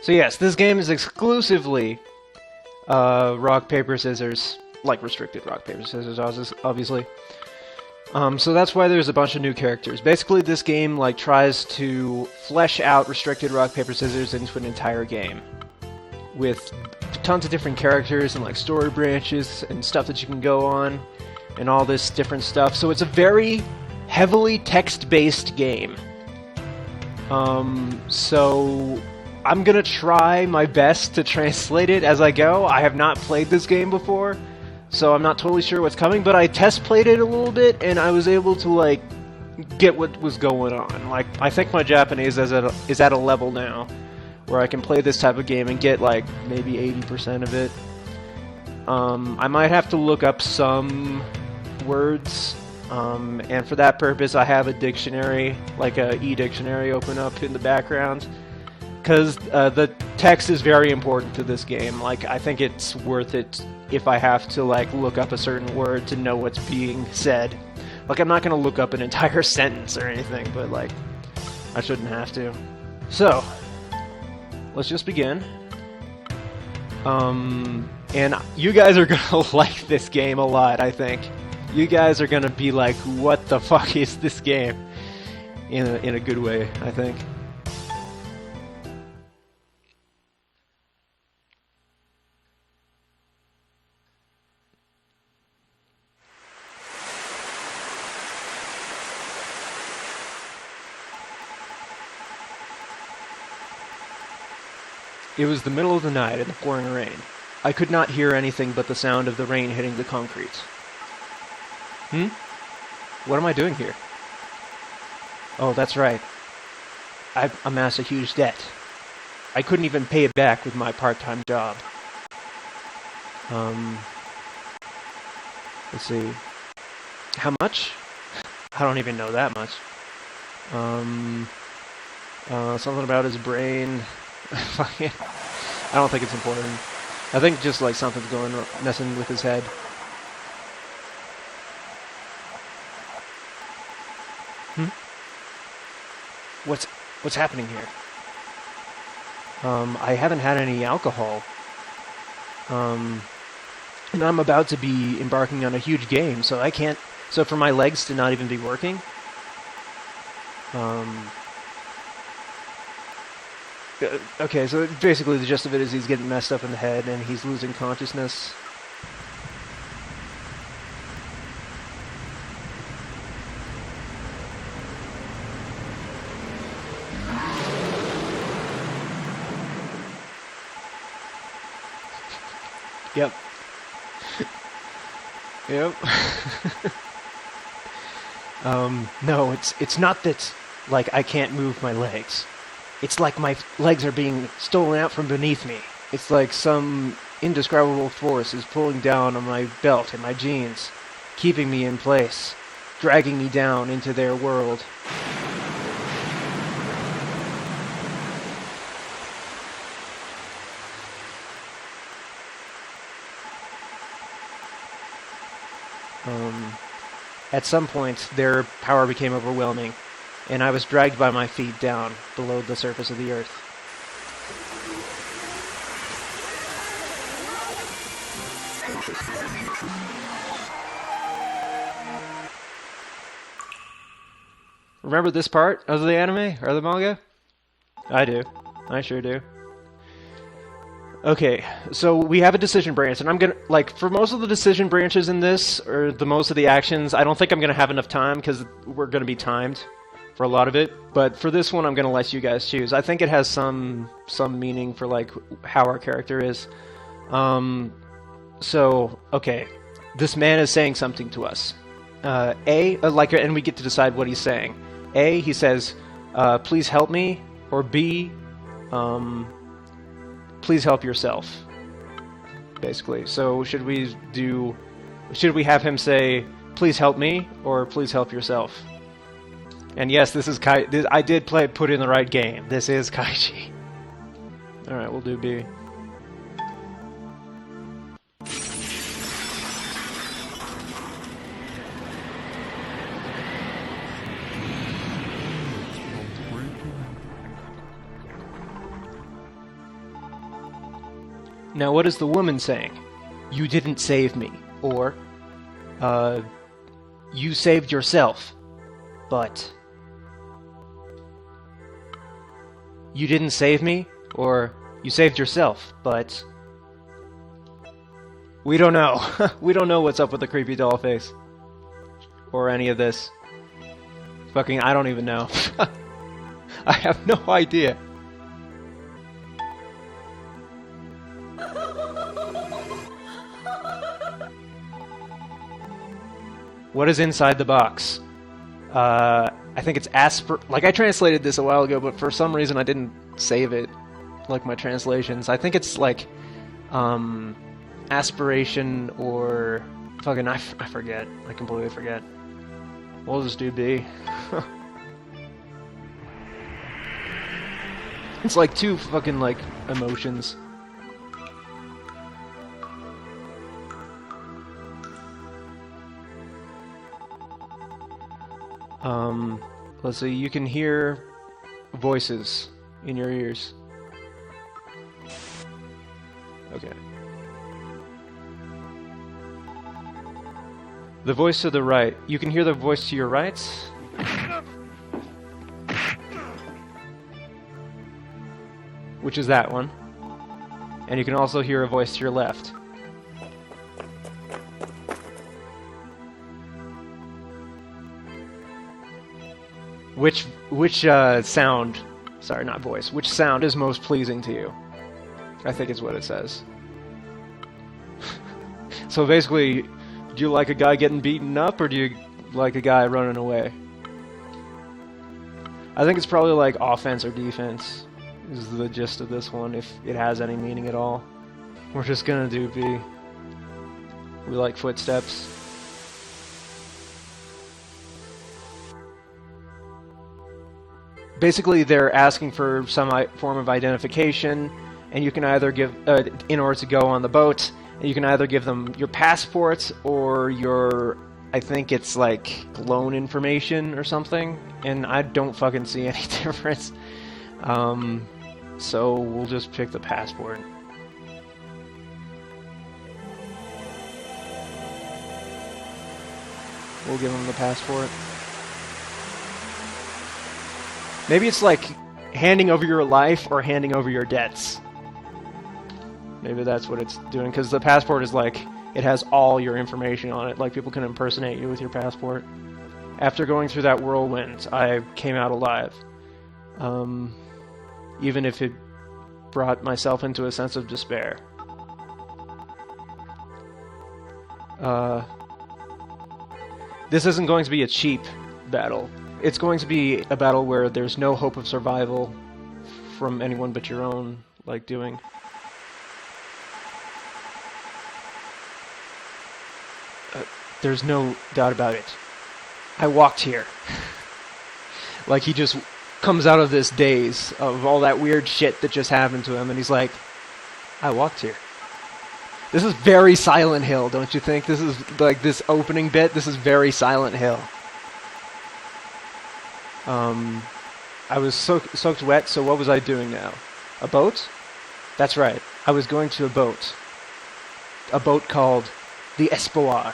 So yes, this game is exclusively rock, paper, scissors, like restricted rock, paper, scissors, obviously. So that's why there's a bunch of new characters. Basically, this game like tries to flesh out restricted rock, paper, scissors into an entire game with tons of different characters and like story branches and stuff that you can go on and all this different stuff. So it's a very heavily text-based game. So I'm gonna try my best to translate it as I go. I have not played this game before, so I'm not totally sure what's coming, but I test played it a little bit, and I was able to, like, get what was going on. Like, I think my Japanese is at a level now where I can play this type of game and get, like, maybe 80% of it. I might have to look up some words, and for that purpose I have a dictionary, like a e-dictionary open up in the background, because the text is very important to this game. Like, I think it's worth it if I have to, like, look up a certain word to know what's being said. Like, I'm not going to look up an entire sentence or anything, but, like, I shouldn't have to. So, let's just begin. And you guys are going to like this game a lot, I think. You guys are going to be like, what the fuck is this game? In a good way, I think. It was the middle of the night and pouring rain. I could not hear anything but the sound of the rain hitting the concrete. What am I doing here? Oh, that's right. I've amassed a huge debt. I couldn't even pay it back with my part-time job. Let's see. How much? I don't even know that much. Something about his brain. I don't think it's important. I think just like something's messing with his head. What's happening here? I haven't had any alcohol. And I'm about to be embarking on a huge game, so I can't. So for my legs to not even be working. Okay, so basically the gist of it is he's getting messed up in the head and he's losing consciousness. Yep. Yep. No, it's not that, like, I can't move my legs. It's like my legs are being stolen out from beneath me. It's like some indescribable force is pulling down on my belt and my jeans, keeping me in place, dragging me down into their world. At some point, their power became overwhelming, and I was dragged by my feet down below the surface of the earth. Remember this part of the anime or the manga? I do. I sure do. Okay, so we have a decision branch, and I'm gonna, like, for most of the decision branches in this, or the most of the actions, I don't think I'm gonna have enough time, because we're gonna be timed for a lot of it, but for this one I'm gonna let you guys choose. I think it has some meaning for, like, how our character is. So, okay, this man is saying something to us. And we get to decide what he's saying. A, he says, please help me, or B, please help yourself, basically. So should we have him say, please help me, or please help yourself? And yes, this is I did put in the right game. This is Kaiji. Alright, we'll do B. Now what is the woman saying? You didn't save me. Or, you saved yourself. But... You didn't save me? Or, you saved yourself, but... We don't know. We don't know what's up with the creepy doll face. Or any of this. Fucking, I don't even know. I have no idea. What is inside the box? I think it's like I translated this a while ago, but for some reason I didn't save it, like my translations. I think it's like, aspiration or fucking I forget. I completely forget. We'll just do B. It's like two fucking like emotions. Let's see, you can hear voices in your ears. Okay. The voice to the right. You can hear the voice to your right. Which is that one. And you can also hear a voice to your left. Which sound, sorry, not voice, which sound is most pleasing to you? I think is what it says. So basically, do you like a guy getting beaten up, or do you like a guy running away? I think it's probably like offense or defense is the gist of this one, if it has any meaning at all. We're just gonna do B. We like footsteps. Basically, they're asking for some form of identification, and you can either give, in order to go on the boat, and you can either give them your passport or your, I think it's like loan information or something, and I don't fucking see any difference. So we'll just pick the passport. We'll give them the passport. Maybe it's like handing over your life or handing over your debts. Maybe that's what it's doing, because the passport is like, it has all your information on it. Like, people can impersonate you with your passport. After going through that whirlwind, I came out alive. Even if it brought myself into a sense of despair. This isn't going to be a cheap battle. It's going to be a battle where there's no hope of survival from anyone but your own, like, doing. There's no doubt about it. I walked here. Like, he just comes out of this daze of all that weird shit that just happened to him, and he's like, I walked here. This is very Silent Hill, don't you think? This is, like, this opening bit, this is very Silent Hill. I was soaked wet, so what was I doing now? A boat? That's right, I was going to a boat. A boat called the Espoir.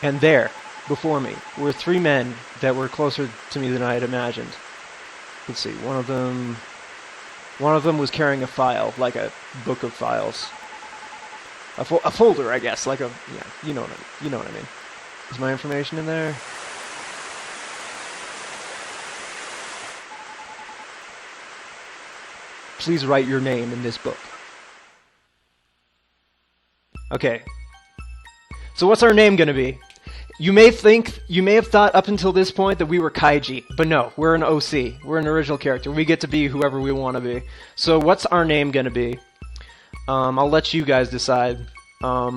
And there, before me, were three men that were closer to me than I had imagined. Let's see, one of them was carrying a file, like a book of files. A folder, I guess, like a, yeah, you know what I mean. Is my information in there? Please write your name in this book. Okay. So what's our name gonna be? You may have thought up until this point that we were Kaiji, but no, we're an OC. We're an original character. We get to be whoever we want to be. So what's our name gonna be? I'll let you guys decide. I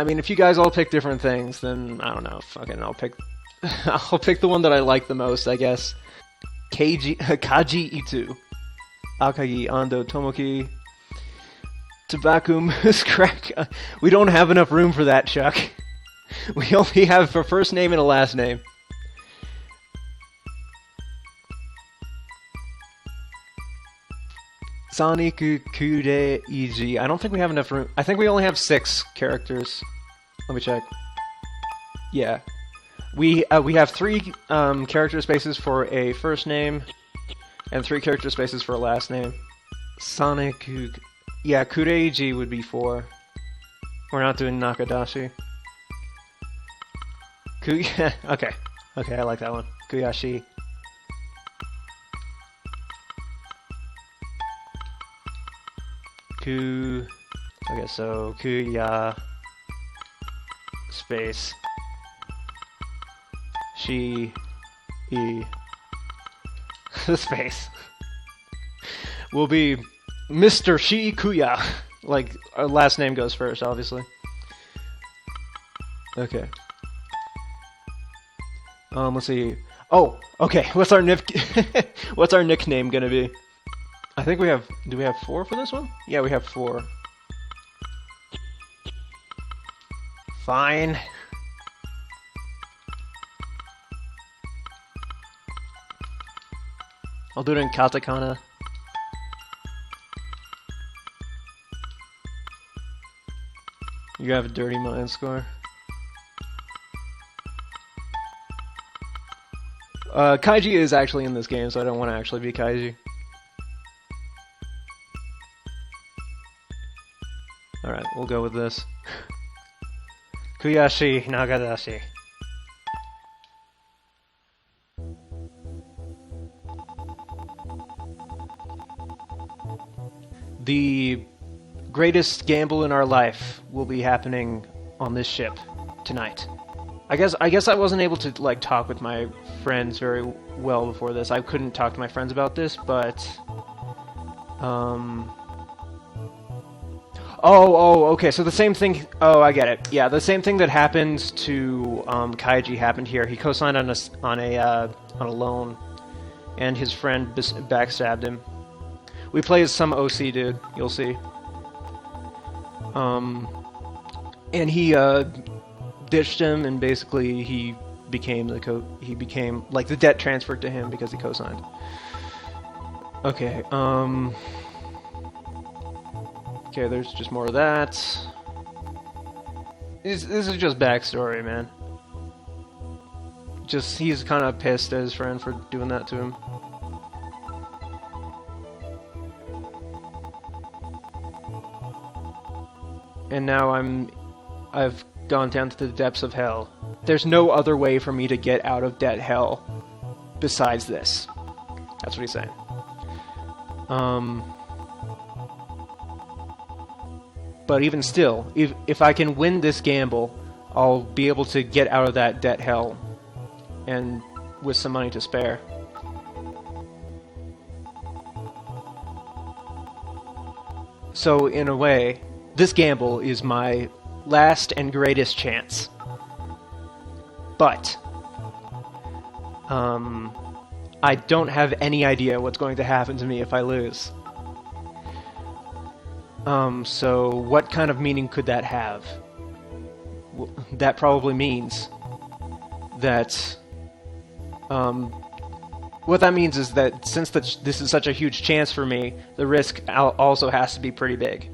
mean, if you guys all pick different things, then I don't know. Fucking, I'll pick the one that I like the most, I guess. Kaji Itu. Akagi Ando Tomoki. Tobaku Crack. We don't have enough room for that, Chuck. We only have a first name and a last name. Soniku Kureiji. I don't think we have enough room. I think we only have 6 characters. Let me check. Yeah. We have 3 character spaces for a first name, and 3 character spaces for a last name. Soniku... Yeah, Kureiji would be 4. We're not doing Nakadashi. Okay. Okay, I like that one. Kuyashi. Okay, so Kuya space Shi E space will be Mr. Shi Kuya. Like, our last name goes first, obviously. Okay. Let's see. Oh, okay. What's our nickname gonna be? I think we have... Do we have 4 for this one? Yeah, we have 4. Fine. I'll do it in katakana. You have a dirty mind score. Kaiji is actually in this game, so I don't want to actually be Kaiji. Alright, we'll go with this. Kuyashi Nagadashi. The greatest gamble in our life will be happening on this ship tonight. I guess I wasn't able to like talk with my friends very well before this. I couldn't talk to my friends about this, but Oh, okay, so the same thing... Oh, I get it. Yeah, the same thing that happened to Kaiji happened here. He co-signed on a loan, and his friend backstabbed him. We play as some OC dude, you'll see. And he ditched him, and basically he became like the debt transferred to him because he co-signed. Okay, okay, there's just more of that. This is just backstory, man. Just, he's kind of pissed at his friend for doing that to him. And now I've gone down to the depths of hell. There's no other way for me to get out of debt hell besides this. That's what he's saying. But even still, if I can win this gamble, I'll be able to get out of that debt hell, and with some money to spare. So in a way, this gamble is my last and greatest chance. But I don't have any idea what's going to happen to me if I lose. So what kind of meaning could that have? That probably means that, what that means is that since this is such a huge chance for me, the risk also has to be pretty big.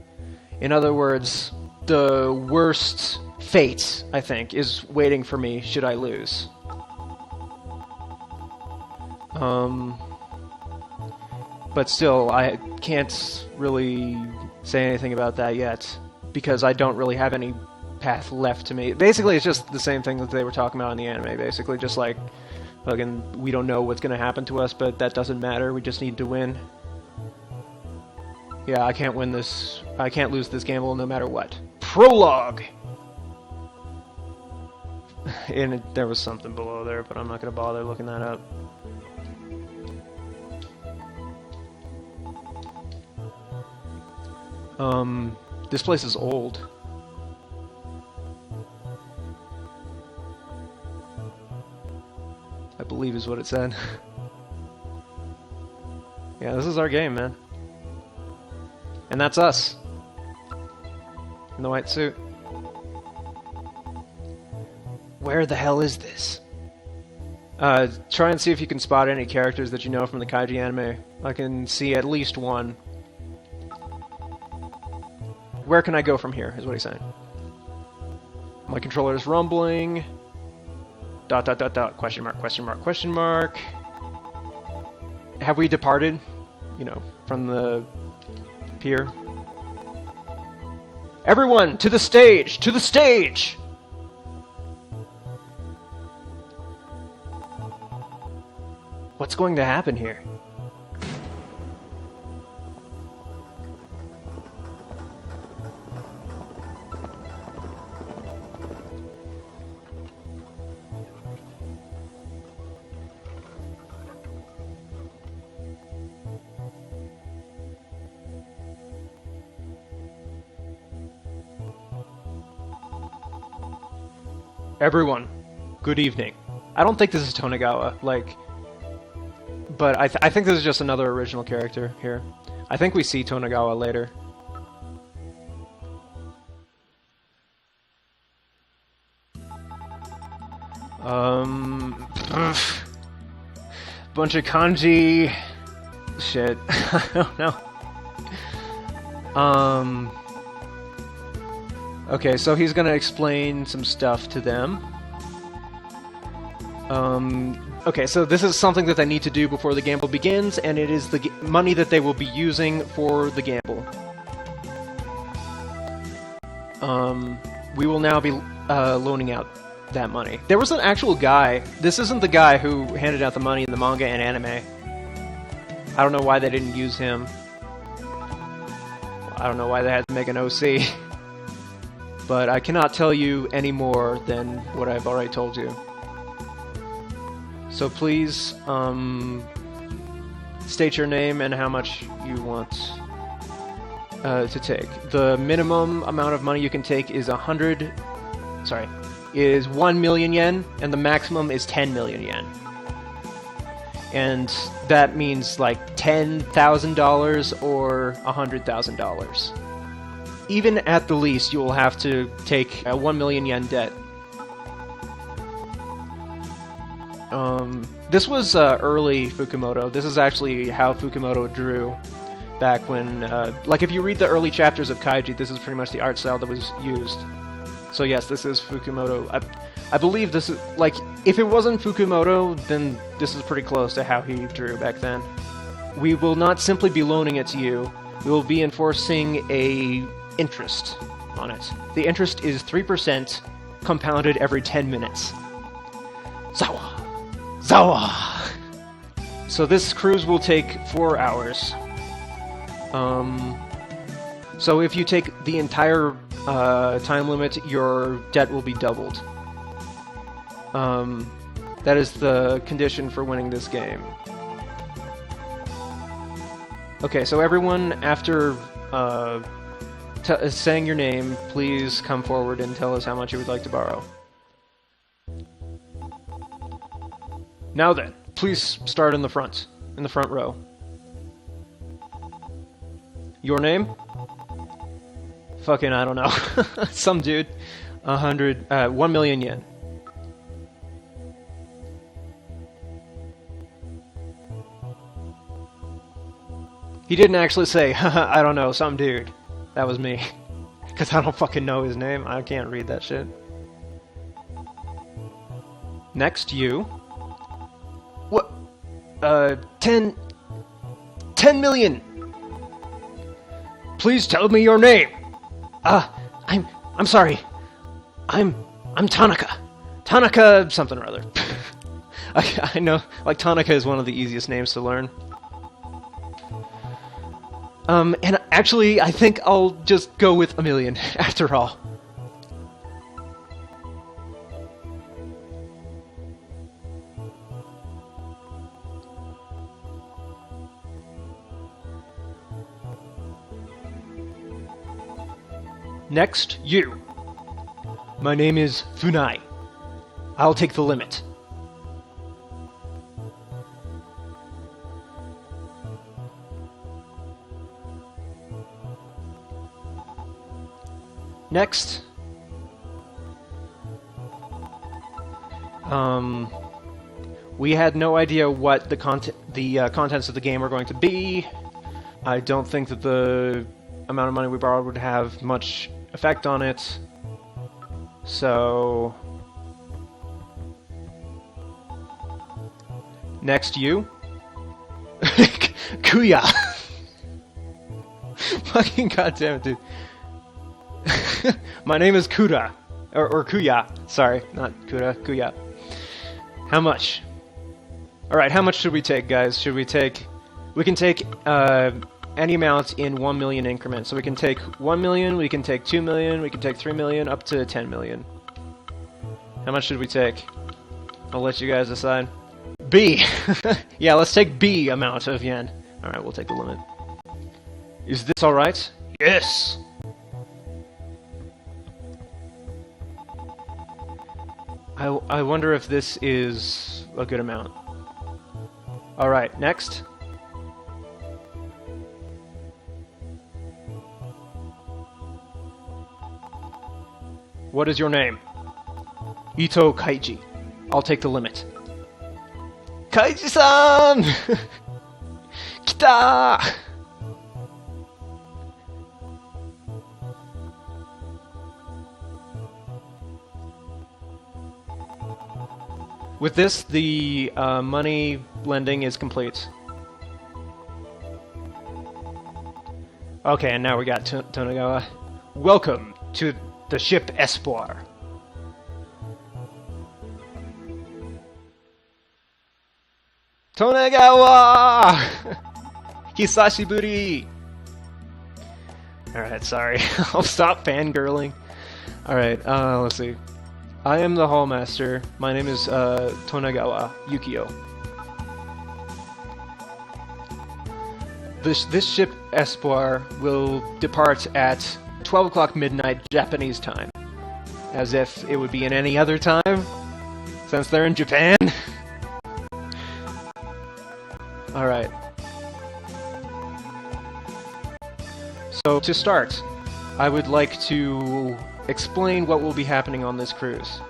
In other words, the worst fate, I think, is waiting for me should I lose. But still, I can't really say anything about that yet, because I don't really have any path left to me. Basically, it's just the same thing that they were talking about in the anime, basically, just like, fucking, we don't know what's gonna happen to us, but that doesn't matter, we just need to win. Yeah, I can't win this, I can't lose this gamble no matter what. Prologue! And there was something below there, but I'm not gonna bother looking that up. This place is old. I believe is what it said. Yeah, this is our game, man. And that's us. In the white suit. Where the hell is this? Try and see if you can spot any characters that you know from the Kaiji anime. I can see at least one. where can I go from here, is what he's saying. My controller is rumbling. ... question mark, question mark, question mark. Have we departed, you know, from the pier? Everyone, to the stage! To the stage! What's going to happen here? Everyone, good evening. I don't think this is Tonegawa, like... But I think this is just another original character here. I think we see Tonegawa later. Bunch of kanji... Shit. I don't know. Okay, so he's gonna explain some stuff to them. Okay, so this is something that they need to do before the gamble begins, and it is the money that they will be using for the gamble. We will now be loaning out that money. There was an actual guy. This isn't the guy who handed out the money in the manga and anime. I don't know why they didn't use him. I don't know why they had to make an OC. But I cannot tell you any more than what I've already told you. So please, state your name and how much you want to take. The minimum amount of money you can take is 1 million yen, and the maximum is 10 million yen. And that means like $10,000 or $100,000. Even at the least, you will have to take a 1 million yen debt. This was early Fukumoto. This is actually how Fukumoto drew back when... like, if you read the early chapters of Kaiji, this is pretty much the art style that was used. So yes, this is Fukumoto. I believe this is... Like, if it wasn't Fukumoto, then this is pretty close to how he drew back then. We will not simply be loaning it to you. We will be enforcing a... interest on it. The interest is 3% compounded every 10 minutes. Zawa! Zawa! So this cruise will take 4 hours. So if you take the entire time limit, your debt will be doubled. That is the condition for winning this game. Okay, so everyone, after saying your name, please come forward and tell us how much you would like to borrow. Now then, please start in the front row. Your name? Fucking, I don't know. Some dude. 1 million yen. He didn't actually say, haha, I don't know, some dude. That was me. Because I don't fucking know his name. I can't read that shit. Next, you. What? 10 million! Please tell me your name! I'm sorry. I'm Tanaka. Tanaka something or other. I know, like, Tanaka is one of the easiest names to learn. And actually, I think I'll just go with 1 million, after all. Next, you. My name is Funai. I'll take the limit. Next. We had no idea what the contents of the game are going to be. I don't think that the amount of money we borrowed would have much effect on it. So... Next, you. Kuya! Fucking goddamn it, dude. My name is Kuda. Or Kuya. Sorry, not Kuda. Kuya. How much? Alright, how much should we take, guys? Should we take... We can take any amount in 1 million increments. So we can take 1 million, we can take 2 million, we can take 3 million, up to 10 million. How much should we take? I'll let you guys decide. B! Yeah, let's take B amount of yen. Alright, we'll take the limit. Is this alright? Yes! I wonder if this is a good amount. Alright, next. What is your name? Ito Kaiji. I'll take the limit. Kaiji-san! Kita! With this, the money lending is complete. Okay, and now we got Tonegawa. Welcome to the ship Espoir. Tonegawa! Hisashiburi! Alright, sorry. I'll stop fangirling. Alright, let's see. I am the Hallmaster. My name is Tonegawa Yukio. This ship Espoir will depart at 12 o'clock midnight Japanese time. As if it would be in any other time, since they're in Japan. Alright. So, to start, I would like to explain what will be happening on this cruise.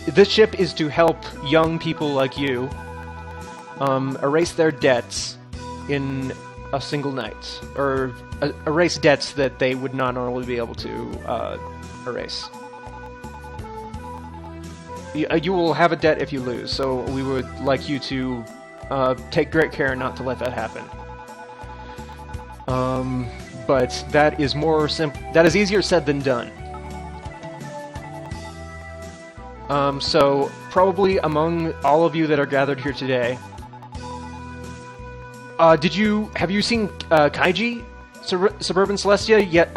This ship is to help young people like you erase their debts in a single night, or erase debts that they would not normally be able to erase. You will have a debt if you lose, so we would like you to take great care not to let that happen. But that is more that is easier said than done. So probably among all of you that are gathered here today, have you seen Kaiji? Suburban Celestia yet?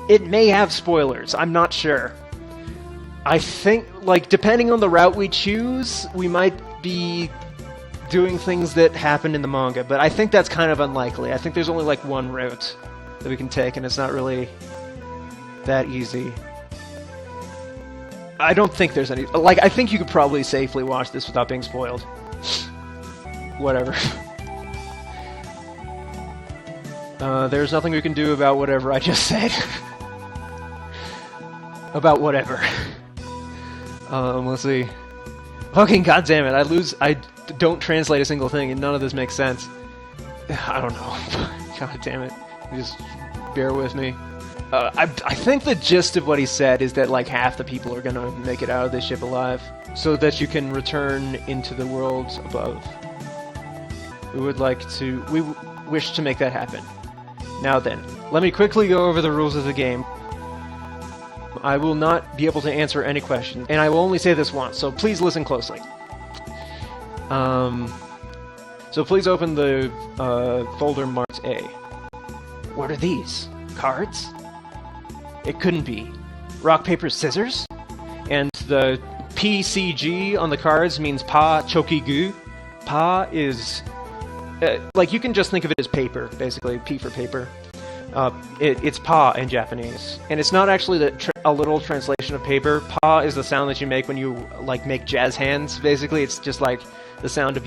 It may have spoilers. I'm not sure. I think, like, depending on the route we choose, we might be doing things that happened in the manga, but I think that's kind of unlikely. I think there's only, like, one route that we can take, and it's not really that easy. I don't think there's any... Like, I think you could probably safely watch this without being spoiled. Whatever. There's nothing we can do about whatever I just said. About whatever. Let's see. Fucking goddammit, I don't translate a single thing, and none of this makes sense. I don't know. God damn it. Just bear with me. I think the gist of what he said is that, like, half the people are gonna make it out of this ship alive, so that you can return into the worlds above. We wish to make that happen. Now then, let me quickly go over the rules of the game. I will not be able to answer any questions, and I will only say this once, so please listen closely. So please open the folder marked A. What are these? Cards? It couldn't be. Rock, paper, scissors? And the PCG on the cards means Pa Choki Gu. Pa is... like, you can just think of it as paper, basically. P for paper. It's pa in Japanese. And it's not actually a literal translation of paper. Pa is the sound that you make when you, like, make jazz hands, basically. It's just, like, the sound of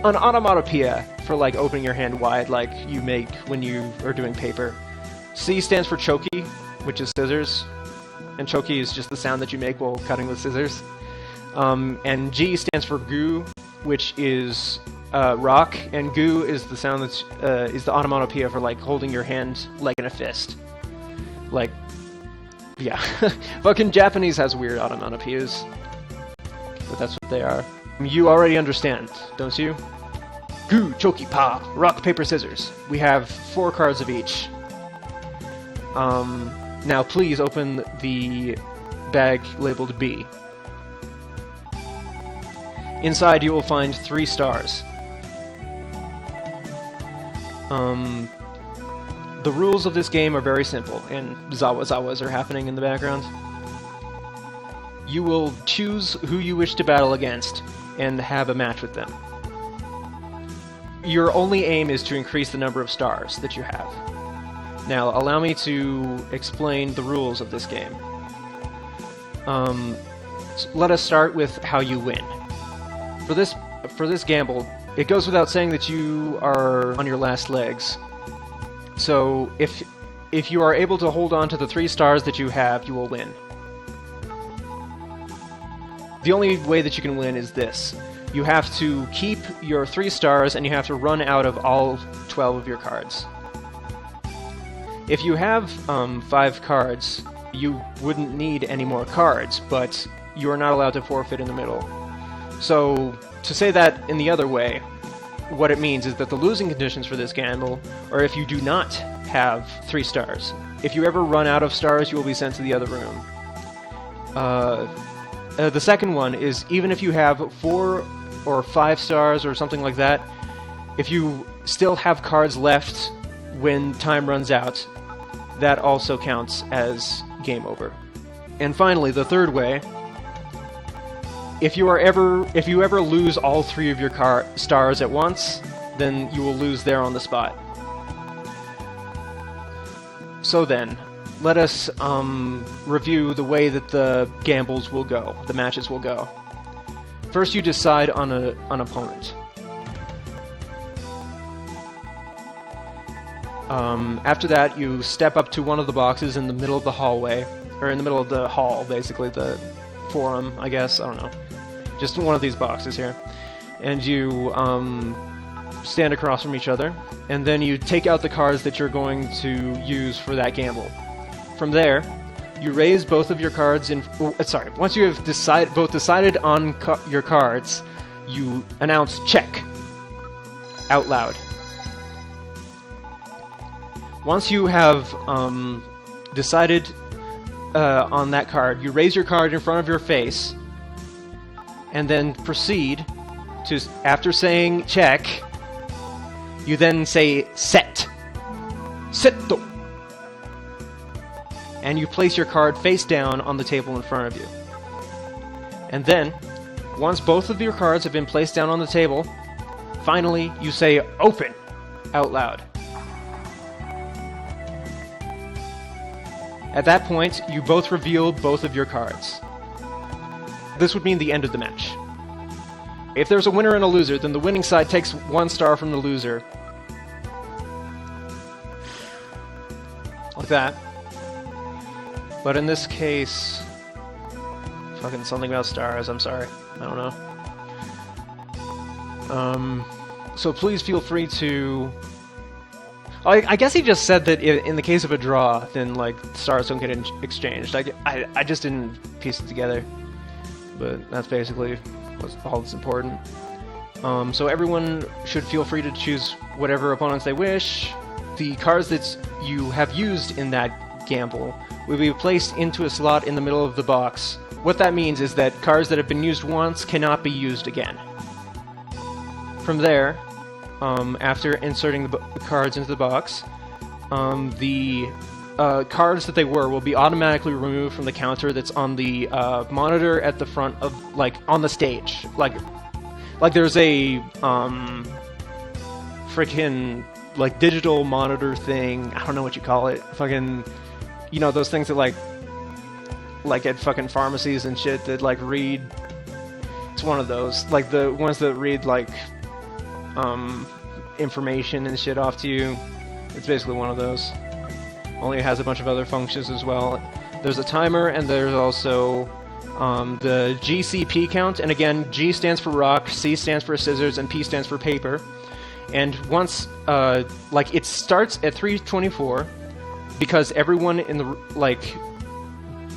an onomatopoeia for, like, opening your hand wide, like you make when you are doing paper. C stands for choki, which is scissors. And choki is just the sound that you make while cutting with scissors. And G stands for gu, which is rock, and gu is the sound that's is the onomatopoeia for like holding your hand like in a fist. Like, yeah, fucking Japanese has weird onomatopoeias, but that's what they are. You already understand, don't you? Gu, choki, pa, rock, paper, scissors. We have 4 cards of each. Now please open the bag labeled B. Inside you will find 3 stars. The rules of this game are very simple, and zawas are happening in the background. You will choose who you wish to battle against, and have a match with them. Your only aim is to increase the number of stars that you have. Now, allow me to explain the rules of this game. Let us start with how you win. For this gamble, it goes without saying that you are on your last legs. So, if you are able to hold on to the 3 stars that you have, you will win. The only way that you can win is this. You have to keep your 3 stars, and you have to run out of all 12 of your cards. If you have 5 cards, you wouldn't need any more cards, but you are not allowed to forfeit in the middle. So, to say that in the other way, what it means is that the losing conditions for this gamble are if you do not have 3 stars. If you ever run out of stars, you will be sent to the other room. The second one is even if you have 4 or 5 stars or something like that, if you still have cards left when time runs out, that also counts as game over. And finally, the third way, if you ever lose all 3 of your stars at once, then you will lose there on the spot. So then, let us review the way that the gambles will go, the matches will go. First, you decide on an opponent. After that, you step up to one of the boxes in the middle of the hallway, or in the middle of the hall, basically, the forum, I guess, I don't know. Just one of these boxes here. And you stand across from each other, and then you take out the cards that you're going to use for that gamble. From there, you raise both of your cards in... once you have decided on your cards, you announce check out loud. Once you have decided on that card, you raise your card in front of your face, and then proceed to, after saying check, you then say set. Setto. And you place your card face down on the table in front of you. And then, once both of your cards have been placed down on the table, finally you say open out loud. At that point, you both reveal both of your cards. This would mean the end of the match. If there's a winner and a loser, then the winning side takes 1 star from the loser. Like that. But in this case... fucking something about stars, I'm sorry. I don't know. So please feel free to... I guess he just said that in the case of a draw, then, like, stars don't get exchanged. I just didn't piece it together. But that's basically all that's important. So everyone should feel free to choose whatever opponents they wish. The cards that you have used in that gamble will be placed into a slot in the middle of the box. What that means is that cards that have been used once cannot be used again. From there, after inserting the cards into the box, the cards that they were will be automatically removed from the counter that's on the monitor at the front of, like, on the stage. Like there's a freaking, like, digital monitor thing. I don't know what you call it. Fucking, you know, those things that like at fucking pharmacies and shit that, like, read. It's one of those, like the ones that read, like, information and shit off to you. It's basically one of those. Only it has a bunch of other functions as well. There's a timer, and there's also the GCP count, and again, G stands for rock, C stands for scissors, and P stands for paper. And once, like, it starts at 324, because everyone in the, like,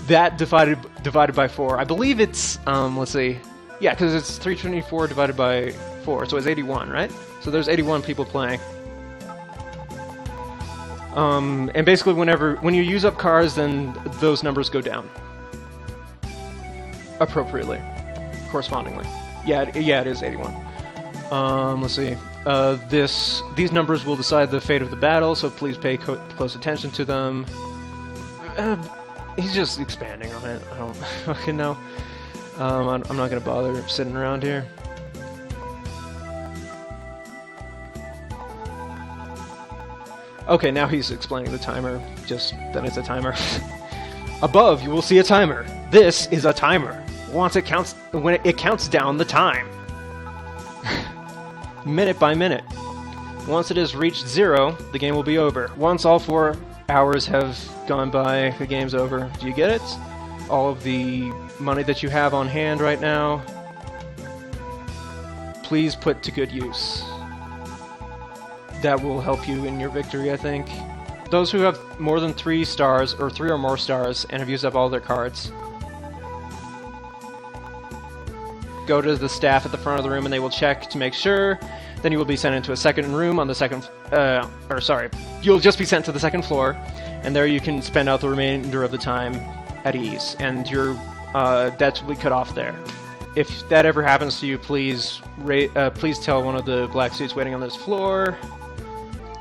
that divided by 4. I believe it's, let's see, yeah, because it's 324 divided by 4, so it's 81, right? So there's 81 people playing. And basically when you use up cards, then those numbers go down. Appropriately. Correspondingly. Yeah, it is 81. Let's see. These numbers will decide the fate of the battle, so please pay close attention to them. He's just expanding on it. I don't fucking know. I'm not gonna bother sitting around here. Okay, now he's explaining the timer, just that it's a timer. Above, you will see a timer. This is a timer. When it counts down the time. Minute by minute. Once it has reached 0, the game will be over. Once all 4 hours have gone by, the game's over. Do you get it? All of the money that you have on hand right now, please put to good use. That will help you in your victory, I think. Those who have more than 3 stars, or 3 or more stars, and have used up all their cards, go to the staff at the front of the room and they will check to make sure. Then you will be sent into a second room on the second... you'll just be sent to the second floor, and there you can spend out the remainder of the time at ease, and your debts will be cut off there. If that ever happens to you, please tell one of the black suits waiting on this floor.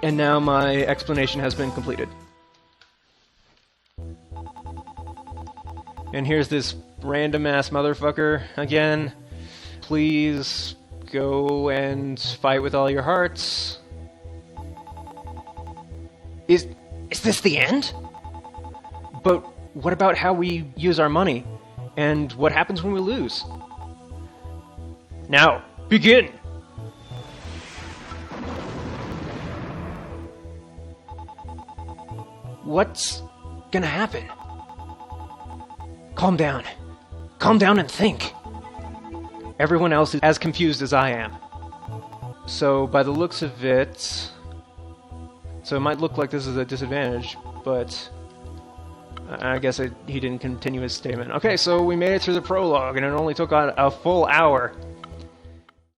And now my explanation has been completed. And here's this random-ass motherfucker again. Please go and fight with all your hearts. Is this the end? But what about how we use our money? And what happens when we lose? Now, begin! What's gonna happen? Calm down. Calm down and think. Everyone else is as confused as I am. So, by the looks of it... So it might look like this is a disadvantage, but... I guess he didn't continue his statement. Okay, so we made it through the prologue, and it only took a full hour.